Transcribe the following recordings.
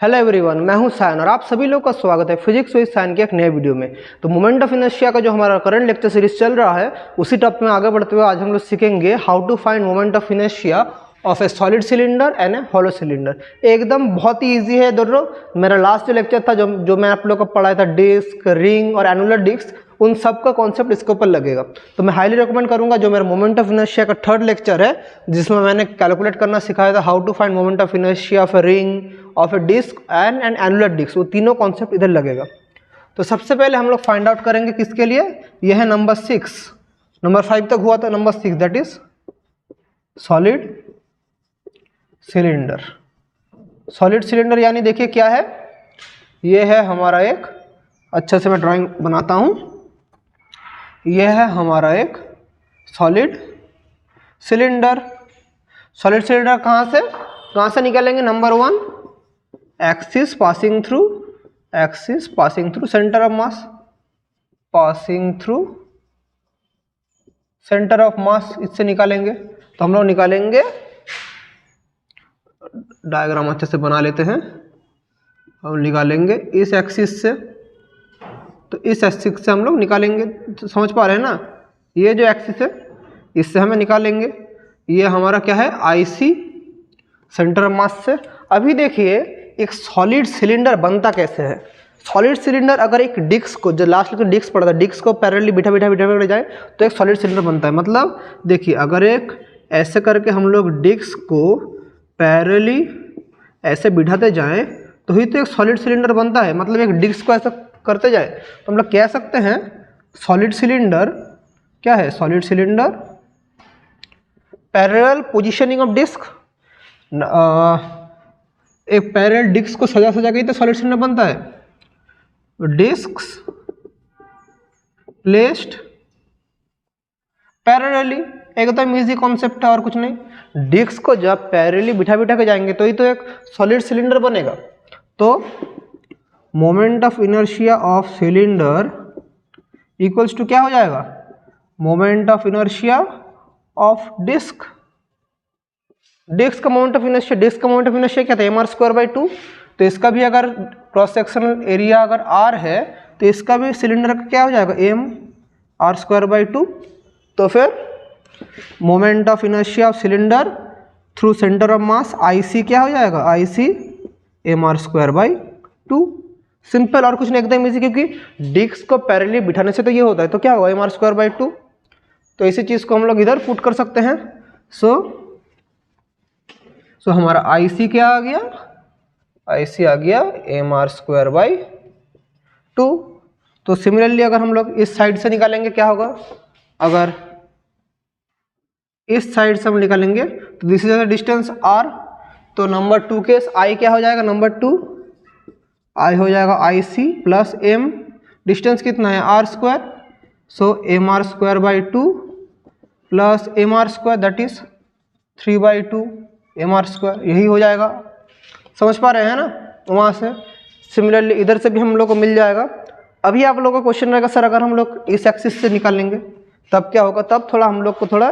Hello everyone, मैं हूं सायन और आप सभी लोग का स्वागत है फिजिक्स विद सायन के एक नए वीडियो में। तो मोमेंट ऑफ इनर्शिया का जो हमारा करंट लेक्चर सीरीज चल रहा है उसी टॉपिक में आगे बढ़ते हुए आज हम लोग सीखेंगे how to find moment of inertia of a solid cylinder and a hollow cylinder. एकदम बहुत ही ईजी है दोनों। मेरा लास्ट जो लेक्चर था जो मैं आप लोग को पढ़ाया था डिस्क, रिंग और एनुलर डिस्क, उन सब का कॉन्सेप्ट इसके ऊपर लगेगा। तो मैं हाईली रिकमेंड करूंगा जो मेरा मोमेंट ऑफ इनर्शिया का थर्ड लेक्चर है जिसमें मैंने कैलकुलेट करना सिखाया था how to find moment of inertia of a ring, of a disc and an annular disc, वो तीनों कॉन्सेप्ट इधर लगेगा। तो सबसे पहले हम लोग फाइंड आउट करेंगे किसके लिए, यह है नंबर 6। नंबर 5 तक हुआ था, number 6 that is solid cylinder. Solid cylinder यानी देखिए क्या है, यह है हमारा एक, अच्छे से मैं ड्राइंग बनाता हूं, यह है हमारा एक सॉलिड सिलेंडर। सॉलिड सिलेंडर कहाँ से निकालेंगे, number 1 axis passing through centre of मास, इससे निकालेंगे। तो हम लोग निकालेंगे, डायग्राम अच्छे से बना लेते हैं, हम निकालेंगे इस एक्सिस से, तो इस एक्सिस से हम लोग निकालेंगे। तो समझ पा रहे हैं ना, ये जो एक्सिस है इससे हमें निकालेंगे। ये हमारा क्या है, आईसी सेंटर ऑफ मास से। अभी देखिए एक सॉलिड सिलेंडर बनता कैसे है। सॉलिड सिलेंडर अगर एक डिस्क को, जो लास्ट में डिस्क पड़ता है, डिस्क को पैरेलली बिठा जाए तो एक सॉलिड सिलेंडर बनता है। मतलब देखिए अगर एक ऐसे करके हम लोग डिस्क को पैरेलली ऐसे बिठाते जाएं तो ही तो एक सॉलिड सिलेंडर बनता है। मतलब एक डिस्क को ऐसा करते जाए तो हम लोग कह सकते हैं सॉलिड सिलेंडर क्या है, solid cylinder parallel positioning of disc. एक पैरेलल डिस्क को सजा के तो सॉलिड सिलेंडर बनता है। डिस्क्स प्लेस्ड पैरेलली, एकदम इजी कॉन्सेप्ट है और कुछ नहीं। डिस्क को जब पैरेलली बिठा के जाएंगे तो ही तो एक सॉलिड सिलेंडर बनेगा। तो moment of inertia of cylinder equals to क्या हो जाएगा, moment of inertia of disc. Disc का मोमेंट ऑफ इनर्शिया क्या था, mr²/2। तो इसका भी अगर क्रॉस सेक्शनल एरिया अगर r है तो इसका भी सिलेंडर का क्या हो जाएगा, mr²/2। तो फिर moment of inertia of cylinder through centre of mass IC क्या हो जाएगा, IC mr²/2। सिंपल और कुछ नहीं, एकदम इजी, क्योंकि डिस्क को पैरेलली बिठाने से तो ये होता है, तो क्या होगा mr²/2। तो इसी चीज को हम लोग इधर पुट कर सकते हैं। सो हमारा IC क्या आ गया, IC आ गया mr²/2। तो सिमिलरली अगर हम लोग इस साइड से निकालेंगे क्या होगा, अगर इस साइड से हम निकालेंगे तो this is the distance r। तो नंबर 2 के I क्या हो जाएगा, नंबर 2 I हो जाएगा IC प्लस m, डिस्टेंस कितना है r²। So mr²/2 plus mr² that is 3/2 mr², यही हो जाएगा। समझ पा रहे हैं ना। वहाँ से सिमिलरली इधर से भी हम लोग को मिल जाएगा। अभी आप लोगों का क्वेश्चन रहेगा सर अगर हम लोग इस एक्सिस से निकालेंगे तब क्या होगा, तब थोड़ा हम लोग को थोड़ा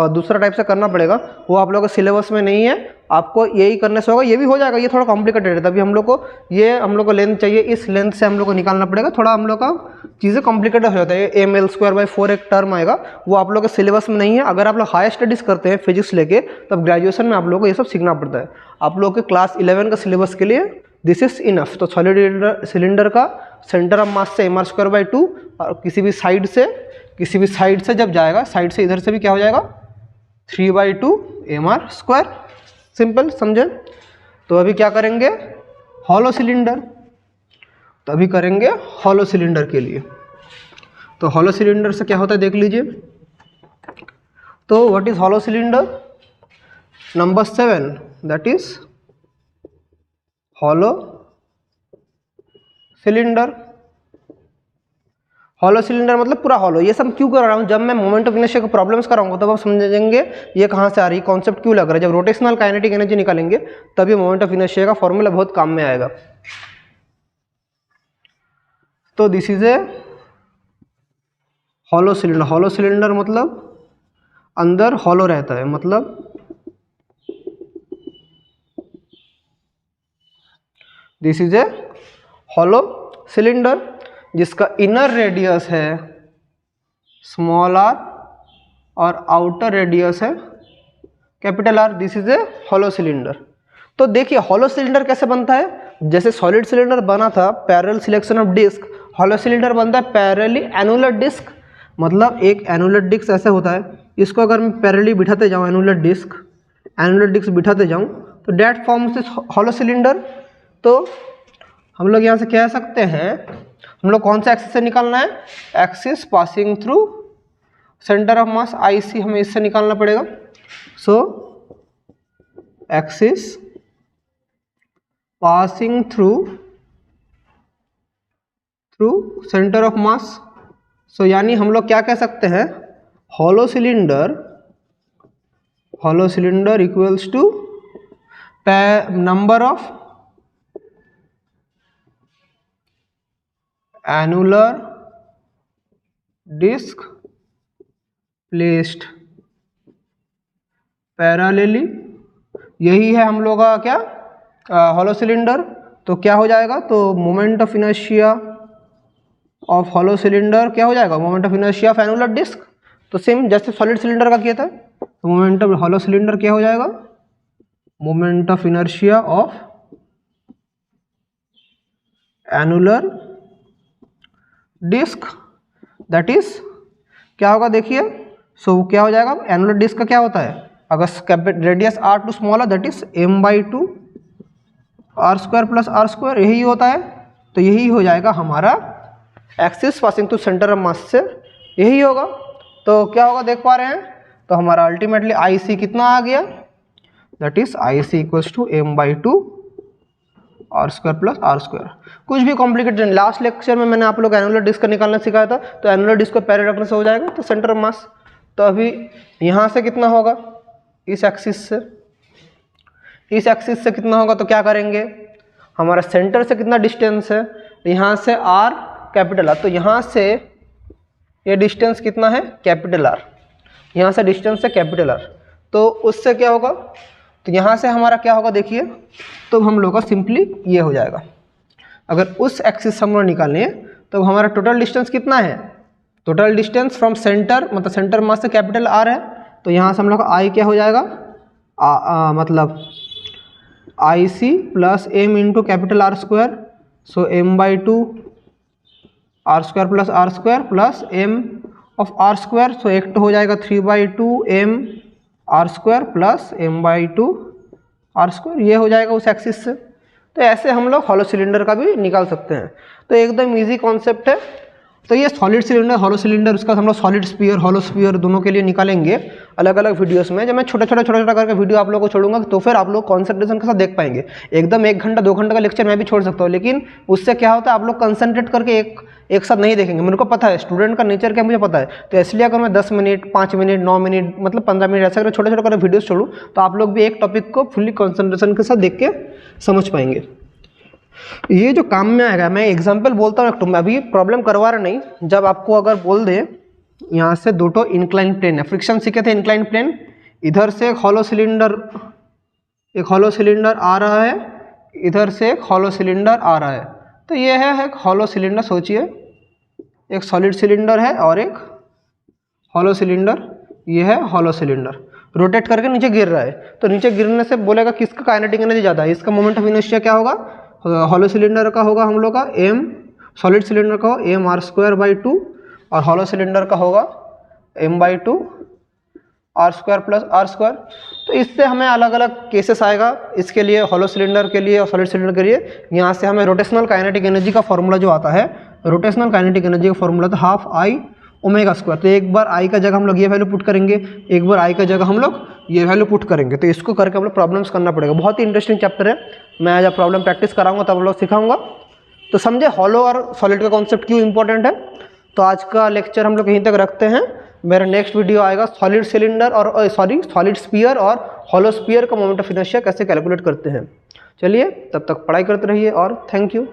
दूसरा टाइप से करना पड़ेगा, वो आप लोगों के सिलेबस में नहीं है, आपको यही करने से होगा। ये भी हो जाएगा, ये थोड़ा कॉम्प्लिकेटेड है, तभी हम लोग को लेंथ चाहिए, इस लेंथ से हम लोग को निकालना पड़ेगा। थोड़ा हम लोग का चीज़ें कॉम्प्लिकेटेड हो जाता है। ml²/4 एक टर्म आएगा, वो आप लोग के सिलेबस में नहीं है। अगर आप लोग हायर स्टडीज़ करते हैं फिजिक्स लेके तब ग्रेजुएशन में आप लोग को ये सब सीखना पड़ता है। आप लोग के क्लास 11 का सिलेबस के लिए दिस इज इनफ। तो सॉलिड सिलेंडर का सेंटर ऑफ मास से mr²/2 और किसी भी साइड से जब जाएगा, साइड से इधर से भी क्या हो जाएगा 3/2 mr²। सिंपल, समझे। तो अभी क्या करेंगे, हॉलो सिलेंडर। तो अभी करेंगे हॉलो सिलेंडर के लिए। तो हॉलो सिलेंडर से क्या होता है देख लीजिए। तो what is hollow cylinder, number 7 that is hollow cylinder. Hollow cylinder मतलब पूरा हॉलो। ये सब क्यों कर रहा हूँ, जब मैं मोमेंट ऑफ इनर्शिया को प्रॉब्लम्स कराऊंगा तब आप समझेंगे ये कहाँ से आ रही है, कॉन्सेप्ट क्यों लग रहा है। जब रोटेशनल काइनेटिक एनर्जी निकालेंगे तभी मोमेंट ऑफ इनर्शिया का फॉर्मूला बहुत काम में आएगा। तो this is a hollow cylinder. Hollow cylinder मतलब अंदर हॉलो रहता है, मतलब this is a hollow cylinder जिसका इनर रेडियस है स्मॉल आर और आउटर रेडियस है capital R. This is a hollow cylinder. तो देखिए हॉलो सिलेंडर कैसे बनता है, जैसे सॉलिड सिलेंडर बना था parallel selection of disc, hollow cylinder बनता है पैरेलली एनुलर डिस्क। मतलब एक एनुलर डिस्क ऐसे होता है, इसको अगर मैं पैरेलली बिठाते जाऊँ एनुलर डिस्क बिठाते जाऊँ तो that forms is hollow cylinder. तो हम लोग यहाँ से कह सकते हैं, हम लोग कौन सा एक्सिस से निकालना है, axis passing through centre of mass IC, हमें इससे निकालना पड़ेगा। So axis passing through centre of mass. So यानी हम लोग क्या कह सकते हैं, hollow cylinder equals to number of annular disc placed parallelly. यही है हम लोग का क्या हॉलो सिलेंडर। तो क्या हो जाएगा, तो moment of inertia of hollow cylinder क्या हो जाएगा, moment of inertia of annular disc. तो सेम जैसे सॉलिड सिलेंडर का किया था, तो मोमेंट ऑफ हॉलो सिलेंडर क्या हो जाएगा, moment of inertia of annular disc, that is क्या होगा देखिए। सो क्या हो जाएगा, एनुलर डिस्क का क्या होता है, अगर रेडियस r टू स्मॉल है that is m/2 r² plus r², यही होता है। तो यही हो जाएगा हमारा axis passing to centre of mass से, यही होगा। तो क्या होगा देख पा रहे हैं, तो हमारा अल्टीमेटली IC कितना आ गया, that is IC equals to m/2 r² plus r²। कुछ भी कॉम्प्लिकेटेड, लास्ट लेक्चर में मैंने आप लोग एनुलर डिस्क का निकालना सिखाया था, तो एनुलर डिस्क को पैरेलल रखने से हो जाएगा तो सेंटर ऑफ मास। तो अभी यहाँ से कितना होगा, इस एक्सिस से कितना होगा, तो क्या करेंगे, हमारा सेंटर से कितना डिस्टेंस है, यहाँ से R कैपिटल R, तो यहाँ से ये डिस्टेंस कितना है कैपिटल R, यहाँ से डिस्टेंस है कैपिटल R। तो उससे क्या होगा, तो यहाँ से हमारा क्या होगा देखिए, तो हम लोग का सिंपली ये हो जाएगा। अगर उस एक्सिस से हम लोग निकालें तो हमारा टोटल डिस्टेंस कितना है, टोटल डिस्टेंस फ्रॉम सेंटर, मतलब सेंटर मास से कैपिटल R है, तो यहाँ से हम लोग का I क्या हो जाएगा, मतलब IC plus m into capital R²। So m/2 r² plus r² plus m of r², सो एक तो हो जाएगा 3/2 m r² plus m/2 r², ये हो जाएगा उस एक्सिस से। तो ऐसे हम लोग हॉलो सिलेंडर का भी निकाल सकते हैं। तो एकदम इजी कॉन्सेप्ट है। तो ये सॉलिड सिलेंडर, हॉलो सिलेंडर, उसका हम लोग सॉलिड स्फीयर, हॉलो स्फीयर दोनों के लिए निकालेंगे अलग अलग वीडियोस में। जब मैं छोटा छोटा करके वीडियो आप लोगों को छोड़ूंगा तो फिर आप लोग कॉन्सेंट्रेशन के साथ देख पाएंगे। एकदम 1 घंटा 2 घंटा का लेक्चर मैं भी छोड़ सकता हूँ, लेकिन उससे क्या होता है, आप लोग कंसंट्रेट करके एक साथ नहीं देखेंगे। मेरे को पता है स्टूडेंट का नेचर क्या मुझे पता है, तो इसलिए अगर मैं 10 मिनट 5 मिनट 9 मिनट मतलब 15 मिनट ऐसा करके छोटे छोटे करके वीडियोस छोड़ूँ तो आप लोग भी एक टॉपिक को फुल्ली कॉन्सेंट्रेशन के साथ देख के समझ पाएंगे। ये जो काम में आएगा, मैं एग्जांपल बोलता हूँ, मैं अभी प्रॉब्लम करवा रहा नहीं, जब आपको अगर बोल दे यहाँ से 2 इंक्लाइन प्लेन है, फ्रिक्शन सीखे थे इंक्लाइन प्लेन, इधर से एक हॉलो सिलेंडर आ रहा है, इधर से एक हॉलो सिलेंडर आ रहा है। तो ये है एक हॉलो सिलेंडर, सोचिए एक सॉलिड सिलेंडर है और एक हॉलो सिलेंडर, ये है हॉलो सिलेंडर, रोटेट करके नीचे गिर रहा है। तो नीचे गिरने से बोलेगा किसका काइनेटिक एनर्जी ज़्यादा है, इसका मोमेंट ऑफ इनर्शिया क्या होगा, हॉलो सिलेंडर का होगा हम लोग का m, सॉलिड सिलेंडर का होगा m/2 और हॉलो सिलेंडर का होगा m/2 r² प्लस r²। तो इससे हमें अलग अलग केसेस आएगा, इसके लिए हॉलो सिलेंडर के लिए और सॉलिड सिलेंडर के लिए। यहाँ से हमें रोटेशनल काइनेटिक एनर्जी का फॉर्मूला जो आता है, रोटेशनल काइनेटिक एनर्जी का फॉर्मूला तो ½ I⍵²। तो एक बार I का जगह हम लोग ये वैल्यू पुट करेंगे, एक बार I का जगह हम लोग ये वैल्यू पुट करेंगे। तो इसको करके हम लोग प्रॉब्लम्स करना पड़ेगा। बहुत ही इंटरेस्टिंग चैप्टर है, मैं जब प्रॉब्लम प्रैक्टिस कराऊंगा तब हम लोग सिखाऊंगा। तो समझे हॉलो और सॉलिड का कॉन्सेप्ट क्यों इंपॉर्टेंट है। तो आज का लेक्चर हम लोग यहीं तक रखते हैं। मेरा नेक्स्ट वीडियो आएगा सॉलिड सिलेंडर और सॉलिड स्फीयर और हॉलो स्फीयर का मोमेंट ऑफ इनर्शिया कैसे कैलकुलेट करते हैं। चलिए तब तक पढ़ाई करते रहिए और थैंक यू।